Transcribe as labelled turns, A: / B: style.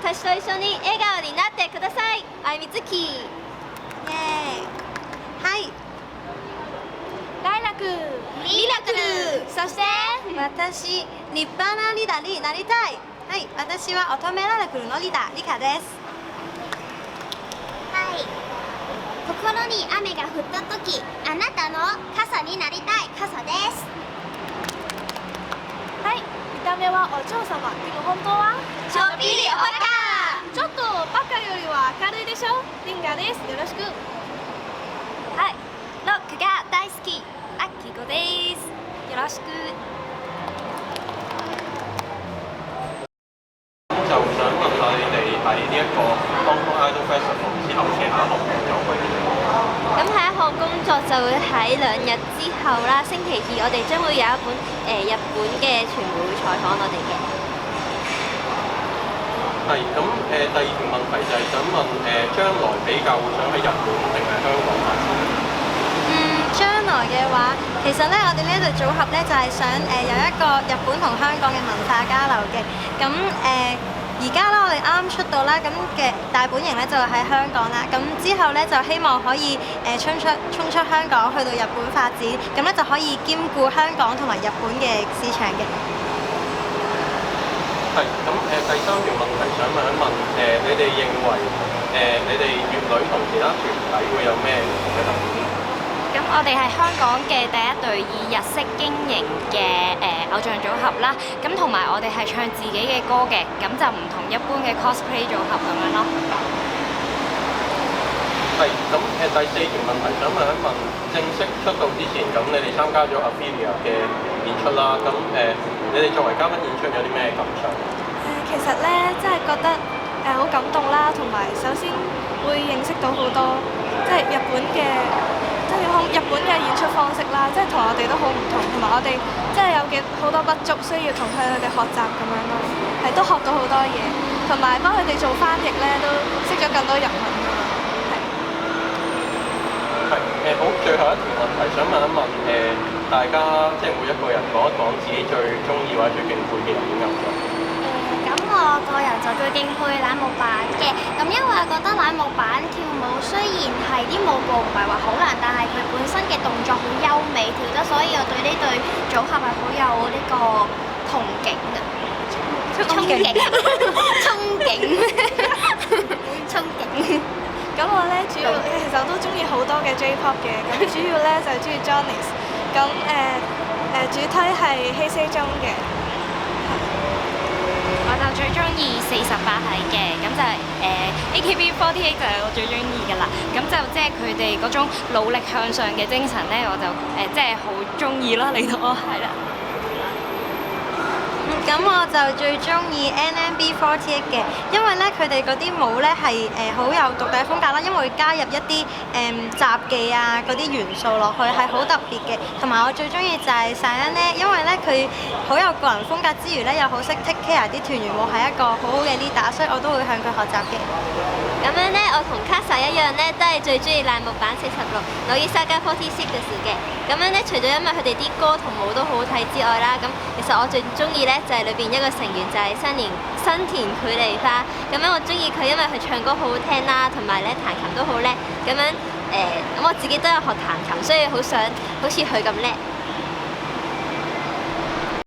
A: 私と一緒に笑顔になってください。あいみつき。イエーイ。はい。
B: ライラク。
A: リラクル。
B: そして
A: 私、立派なリーダーになりたい。はい、私は乙女ララクルのリーダー、リカです。
C: はい。心に雨が降った時、あなたの傘になりたい、傘です。
B: はい。見た目はお嬢様。でも本当は
A: ちょっぴりおバカ。
B: ちょっとバカよりは明るいでしょ。リンガです。よろしく。
A: はい、ロックが大好き、アッキーコです。よろしく。
D: 就想問下你哋喺呢一個 Hong Kong Idol Festival 之後，其他項目有冇啲咩？
A: 咁下一項工作就會喺2日之後啦，星期2我哋將會有一本日本嘅傳媒會採訪我哋嘅。
D: 係咁第二條問題就係想問將來比較會想喺日本定係香港發展？
A: 將來嘅話，其實咧我哋呢一隊組合咧就係想有一個日本同香港嘅文化交流嘅。咁而家咧我哋啱啱出道啦，咁嘅大本營咧就喺香港啦。咁之後咧就希望可以衝出香港去到日本發展，咁咧就可以兼顧香港同埋日本嘅市場嘅。
D: 係咁第三條問題想問一問你哋認為你哋粵女同其他團體會有咩唔同嘅特別？
E: 咁我哋係香港嘅第一隊以日式經營嘅偶像組合啦，咁同埋我哋係唱自己嘅歌嘅，咁就唔同一般嘅 cosplay 組合咁樣咯。
D: 係咁第四條問題想問一問，正式出道之前，咁你哋參加咗 Ophelia 嘅演出啦，咁你哋作為嘉賓演出有啲咩感想？
B: 其實咧，真係覺得好感動啦，同埋首先會認識到好多即係日本嘅。日本嘅演出方式啦，即係同我哋都好唔同，同埋我哋即係有好多不足，需要同佢哋學習咁樣咯，係都學到好多嘢，同埋幫佢哋做翻譯咧，都識咗更多日文㗎嘛，
D: 係好，最後一條問題想問一問大家即係每一個人講一講自己最中意或者最敬佩嘅日本偶像。
C: 咁我個人就最敬佩乃木坂嘅，咁因為覺得乃木坂跳舞雖然係啲舞步唔係話好難，但係佢本身嘅動作好優美，跳得，所以我對呢對組合係好有呢個憧憬嘅。憧憬。
B: 咁我咧主要其實我都中意好多嘅 J-pop 嘅，咁主要咧就係中意 Johnny's， 咁主推係希四中嘅。
E: 我就最中意48系嘅，咁就係AKB48就係我最中意㗎啦。咁就即係佢哋嗰種努力向上嘅精神咧，我就即係好中意啦。嚟到我係啦。
A: 咁我就最中意 NMB48嘅，因為咧佢哋嗰啲舞咧係好有獨特風格啦，因為會加入一啲雜技啊嗰啲元素落去，係好特別嘅。同埋我最中意就係晒恩咧，因為咧佢好有個人風格之餘咧，又好識 take care 啲團員，我係一個好好嘅 leader，所以我都會向佢學習嘅。咁樣咧，我同 Casa 一樣咧，都係最中意乃木坂46、乃木坂46嘅。咁樣咧，除咗因為佢哋啲歌同舞都好好睇之外啦，咁其實我最中意咧就係裏邊一個成員就係新田距離花。咁樣我中意佢，因為佢唱歌好好聽啦，同埋咧彈琴都好叻。咁樣咁我自己都有學彈琴，所以好想好似佢咁叻。